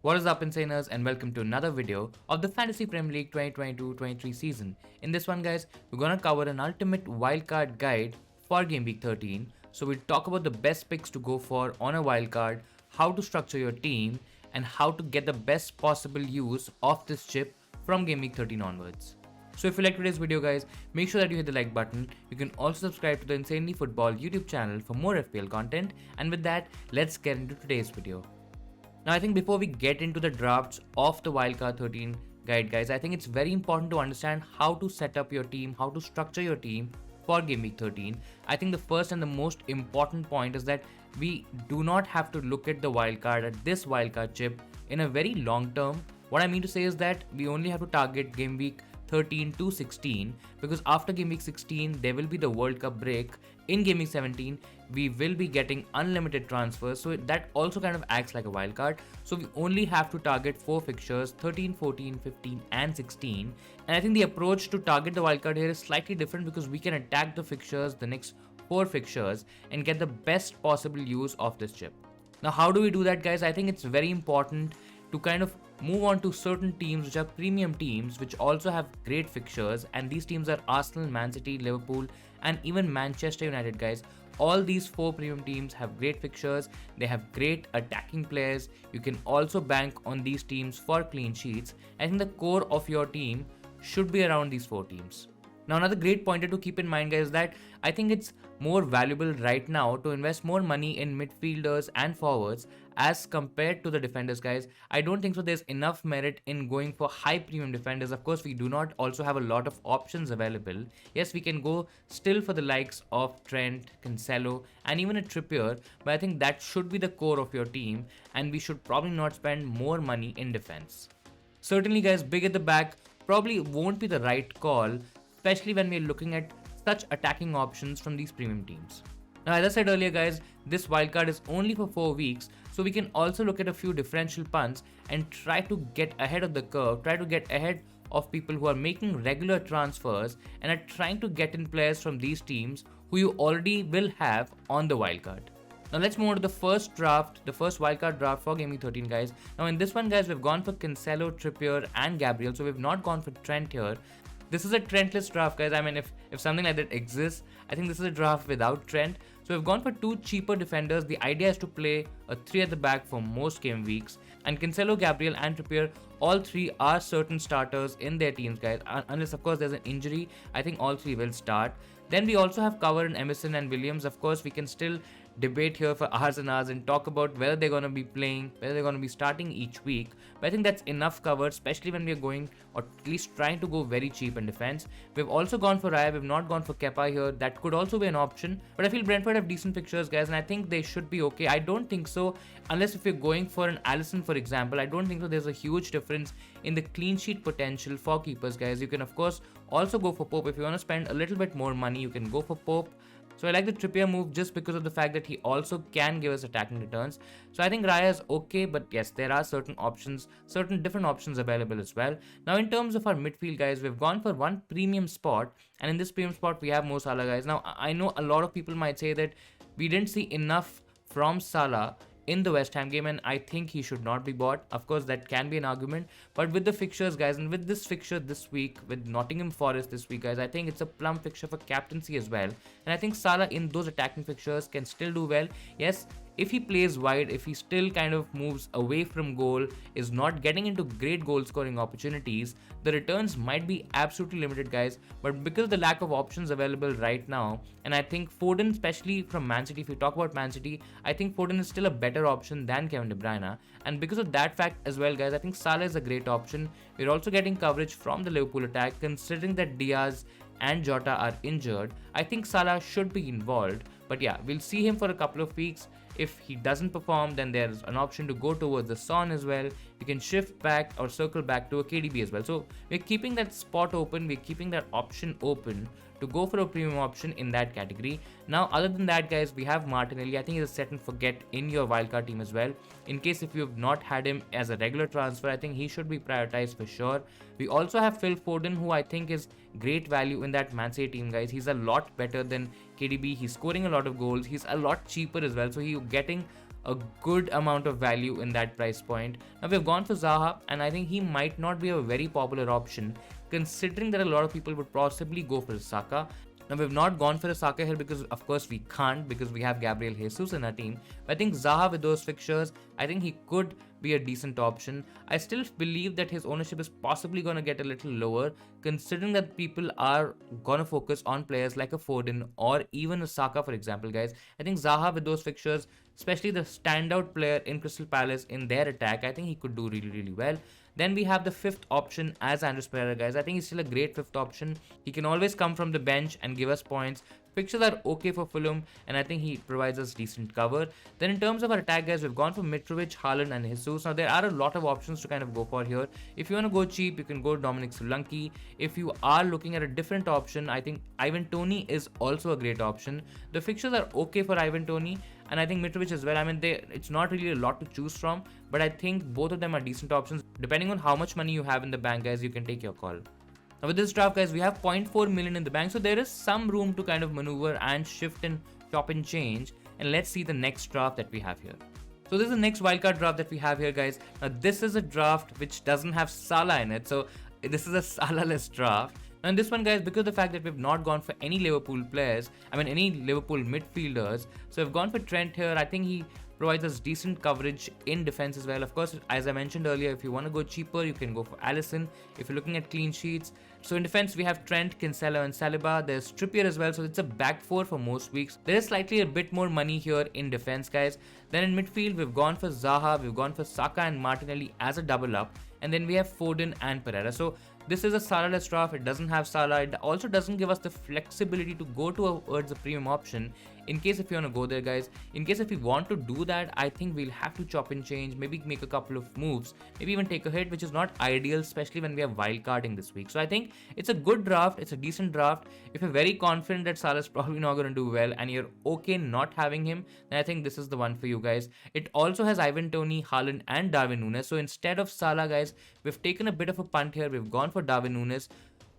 What is up, Insaners, and welcome to another video of the Fantasy Premier League 2022-23 season. In this one, guys, we're gonna cover an ultimate wildcard guide for Game Week 13. So we'll talk about the best picks to go for on a wildcard, how to structure your team, and how to get the best possible use of this chip from Game Week 13 onwards. So if you like today's video, guys, make sure that you hit the like button. You can also subscribe to the Insanely Football YouTube channel for more FPL content. And with that, let's get into today's video. Now, I think before we get into the drafts of the Wildcard 13 guide, guys, I think it's very important to understand how to set up your team, how to structure your team for Game Week 13. I think the first and the most important point is that we do not have to look at the wildcard, at this wildcard chip, in a very long term. What I mean to say is that we only have to target Game Week 13 to 16, because after Game Week 16 there will be the World Cup break. In Game Week 17 we will be getting unlimited transfers, so that also kind of acts like a wild card. So we only have to target 4 fixtures, 13, 14, 15 and 16. And I think the approach to target the wild card here is slightly different, because we can attack the fixtures, the next 4 fixtures, and get the best possible use of this chip. Now, how do we do that, guys? I think it's very important to kind of move on to certain teams which are premium teams, which also have great fixtures, and these teams are Arsenal, Man City, Liverpool and even Manchester United, guys. All these 4 premium teams have great fixtures, they have great attacking players. You can also bank on these teams for clean sheets. I think the core of your team should be around these 4 teams. Now, another great pointer to keep in mind, guys, is that I think it's more valuable right now to invest more money in midfielders and forwards as compared to the defenders, guys. I don't think so there's enough merit in going for high premium defenders. Of course, we do not also have a lot of options available. Yes, we can go still for the likes of Trent, Cancelo and even a Trippier, but I think that should be the core of your team, and we should probably not spend more money in defense. Certainly, guys, big at the back probably won't be the right call, especially when we're looking at such attacking options from these premium teams. Now, as I said earlier, guys, this wildcard is only for 4 weeks, so we can also look at a few differential punts and try to get ahead of the curve, try to get ahead of people who are making regular transfers and are trying to get in players from these teams who you already will have on the wildcard. Now let's move on to the first draft, the first wildcard draft for Game Week 13, guys. Now in this one, guys, we've gone for Cancelo, Trippier and Gabriel, so we've not gone for Trent here. This is a Trentless draft, guys. I mean, if something like that exists, I think this is a draft without Trent. So we've gone for 2 cheaper defenders. The idea is to play a 3 at the back for most game weeks. And Cancelo, Gabriel and Trippier, all 3 are certain starters in their teams, guys. Unless, of course, there's an injury, I think all 3 will start. Then we also have cover in Emerson and Williams. Of course, we can still debate here for hours and hours and talk about whether they're going to be playing, whether they're going to be starting each week. But I think that's enough cover, especially when we're going, or at least trying to go very cheap in defense. We've also gone for Raya, we've not gone for Kepa here. That could also be an option. But I feel Brentford have decent pictures, guys, and I think they should be okay. I don't think so, unless if you're going for an Alisson, for example. I don't think so there's a huge difference in the clean sheet potential for keepers, guys. You can, of course, also go for Pope. If you want to spend a little bit more money, you can go for Pope. So I like the Trippier move just because of the fact that he also can give us attacking returns. So I think Raya is okay, but yes, there are certain options, certain different options available as well. Now in terms of our midfield, guys, we've gone for one premium spot, and in this premium spot we have Mo Salah, guys. Now I know a lot of people might say that we didn't see enough from Salah in the West Ham game, and I think he should not be bought. Of course, that can be an argument, but with the fixtures, guys, and with this fixture this week, with Nottingham Forest this week, guys, I think it's a plum fixture for captaincy as well. And I think Salah in those attacking fixtures can still do well. Yes, if he plays wide, if he still kind of moves away from goal, is not getting into great goal scoring opportunities, the returns might be absolutely limited, guys. But because of the lack of options available right now, and I think Foden, especially from Man City, if you talk about Man City, I think Foden is still a better option than Kevin De Bruyne. And because of that fact as well, guys, I think Salah is a great option. We're also getting coverage from the Liverpool attack, considering that Diaz and Jota are injured. I think Salah should be involved. But yeah, we'll see him for a couple of weeks. If he doesn't perform, then there's an option to go towards the Son as well. You can shift back or circle back to a KDB as well. So we're keeping that spot open, we're keeping that option open to go for a premium option in that category. Now, other than that, guys, we have Martinelli. I think he's a set and forget in your wildcard team as well. In case if you've not had him as a regular transfer, I think he should be prioritized for sure. We also have Phil Foden, who I think is great value in that Man City team, guys. He's a lot better than KDB. He's scoring a lot of goals. He's a lot cheaper as well. So he's getting a good amount of value in that price point. Now we've gone for Zaha, and I think he might not be a very popular option considering that a lot of people would possibly go for Saka. Now we've not gone for a Saka here because of course we can't, because we have Gabriel Jesus in our team. But I think Zaha with those fixtures, I think he could be a decent option. I still believe that his ownership is possibly going to get a little lower considering that people are going to focus on players like a Foden or even a Saka, for example, guys. I think Zaha with those fixtures, especially the standout player in Crystal Palace in their attack, I think he could do really, really well. Then we have the fifth option as Andres Pereira, guys. I think he's still a great fifth option. He can always come from the bench and give us points. Fixtures are okay for Fulham, and I think he provides us decent cover. Then in terms of our attack, guys, we've gone for Mitrovic, Haaland and Jesus. Now there are a lot of options to kind of go for here. If you want to go cheap, you can go Dominic Solanke. If you are looking at a different option, I think Ivan Toney is also a great option. The fixtures are okay for Ivan Toney, and I think Mitrovic as well. I mean, it's not really a lot to choose from, but I think both of them are decent options. Depending on how much money you have in the bank, guys, you can take your call. Now with this draft, guys, we have 0.4 million in the bank, so there is some room to kind of maneuver and shift and chop and change. And let's see the next draft that we have here. So this is the next wildcard draft that we have here, guys. Now this is a draft which doesn't have Salah in it, so this is a Salah-less draft. Now in this one, guys, because of the fact that we've not gone for any Liverpool players, any Liverpool midfielders, so we've gone for Trent here. I think he provides us decent coverage in defense as well. Of course, as I mentioned earlier, if you want to go cheaper, you can go for Alisson if you're looking at clean sheets. So in defense, we have Trent, Cancelo and Saliba. There's Trippier as well, so it's a back four for most weeks. There is slightly a bit more money here in defense, guys. Then in midfield, we've gone for Zaha, we've gone for Saka and Martinelli as a double up. And then we have Foden and Pereira. So this is a Salah-less draft. It doesn't have Salah. It also doesn't give us the flexibility to go towards a premium option in case if you want to go there, guys. In case if we want to do that, I think we'll have to chop and change, maybe make a couple of moves, maybe even take a hit, which is not ideal, especially when we have wildcarding this week. So I think it's a good draft. It's a decent draft. If you're very confident that Salah's probably not going to do well and you're okay not having him, then I think this is the one for you guys. It also has Ivan Toney, Haaland and Darwin Núñez. So instead of Salah, guys, we've taken a bit of a punt here. We've gone for Darwin Núñez.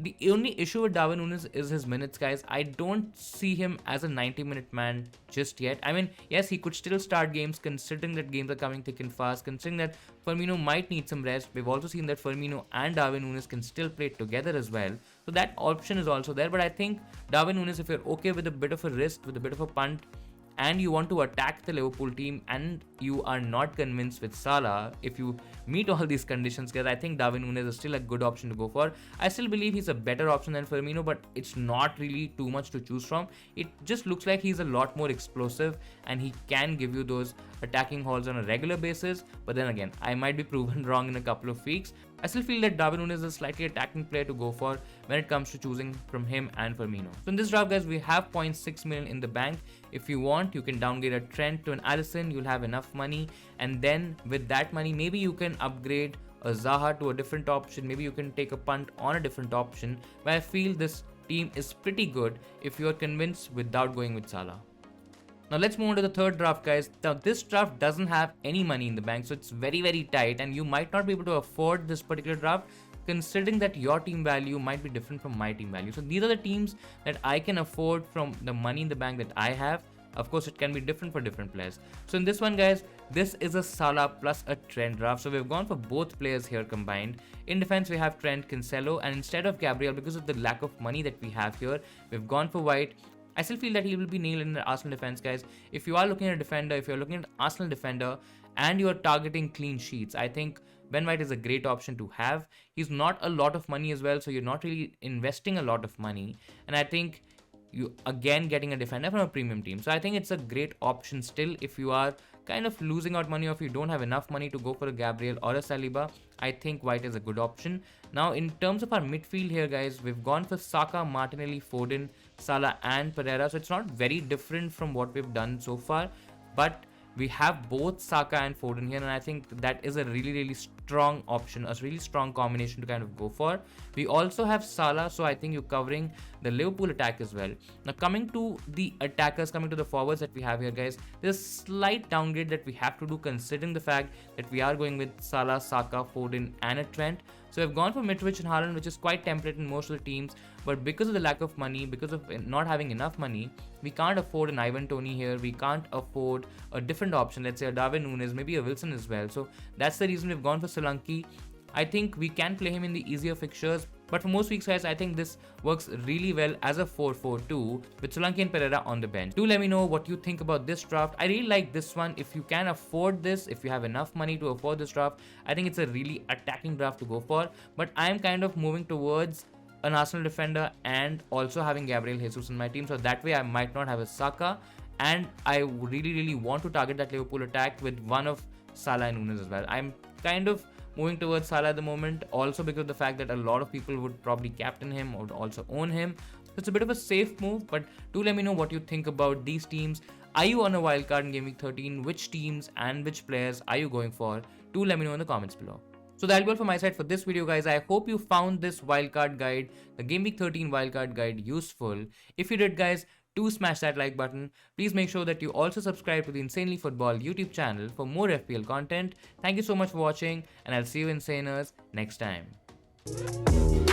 The only issue with Darwin Núñez is his minutes, guys. I don't see him as a 90-minute man just yet. I mean, yes, he could still start games considering that games are coming thick and fast, considering that Firmino might need some rest. We've also seen that Firmino and Darwin Núñez can still play together as well. So that option is also there. But I think Darwin Núñez, if you're okay with a bit of a risk, with a bit of a punt, and you want to attack the Liverpool team and you are not convinced with Salah, if you meet all these conditions, guys, I think Darwin Núñez is still a good option to go for. I still believe he's a better option than Firmino, but it's not really too much to choose from. It just looks like he's a lot more explosive and he can give you those attacking hauls on a regular basis. But then again, I might be proven wrong in a couple of weeks. I still feel that Darwin Núñez is a slightly attacking player to go for when it comes to choosing from him and Firmino. So in this draft, guys, we have 0.6 million in the bank. If you want, you can downgrade a Trent to an Alisson. You'll have enough money, and then with that money, maybe you can upgrade a Zaha to a different option. Maybe you can take a punt on a different option. But I feel this team is pretty good if you are convinced without going with Salah. Now let's move on to the third draft, guys. Now this draft doesn't have any money in the bank, so it's very, very tight and you might not be able to afford this particular draft considering that your team value might be different from my team value. So these are the teams that I can afford from the money in the bank that I have. Of course, it can be different for different players. So in this one, guys, this is a Salah plus a Trent draft. So we've gone for both players here combined. In defense, we have Trent, Cancelo, and instead of Gabriel, because of the lack of money that we have here, we've gone for White. I still feel that he will be nailed in the Arsenal defense, guys. If you are looking at a defender, if you're looking at Arsenal defender and you're targeting clean sheets, I think Ben White is a great option to have. He's not a lot of money as well, so you're not really investing a lot of money. And I think you again getting a defender from a premium team. So I think it's a great option still if you are kind of losing out money or if you don't have enough money to go for a Gabriel or a Saliba. I think White is a good option. Now in terms of our midfield here, guys, we've gone for Saka, Martinelli, Foden, Salah and Pereira. So it's not very different from what we've done so far, but we have both Saka and Foden here, and I think that is a really, really strong option, a really strong combination to kind of go for. We also have Salah, so I think you're covering the Liverpool attack as well. Now coming to the attackers, coming to the forwards that we have here, guys, there's a slight downgrade that we have to do considering the fact that we are going with Salah, Saka, Foden and a Trent. So we've gone for Mitrovic and Haaland, which is quite template in most of the teams. but because of the lack of money, because of not having enough money, we can't afford an Ivan Toney here. We can't afford a different option, let's say a Darwin Núñez, maybe a Wilson as well. So that's the reason we've gone for Solanke. I think we can play him in the easier fixtures, but for most weeks, guys, I think this works really well as a 4-4-2 with Solanke and Pereira on the bench. Do let me know what you think about this draft. I really like this one. If you can afford this, if you have enough money to afford this draft, I think it's a really attacking draft to go for. But I am kind of moving towards an Arsenal defender and also having Gabriel Jesus in my team, so that way I might not have a Saka, and I really want to target that Liverpool attack with one of Salah and Núñez as well. I'm kind of moving towards Salah at the moment, also because of the fact that a lot of people would probably captain him or also own him. So it's a bit of a safe move, but do let me know what you think about these teams. Are you on a wildcard in Game Week 13? Which teams and which players are you going for? Do let me know in the comments below. So that'll be all from my side for this video, guys. I hope you found this wildcard guide, the Game Week 13 wildcard guide, useful. If you did, guys, do smash that like button. Please make sure that you also subscribe to the Insanely Football YouTube channel for more FPL content. Thank you so much for watching, and I'll see you Insaners next time.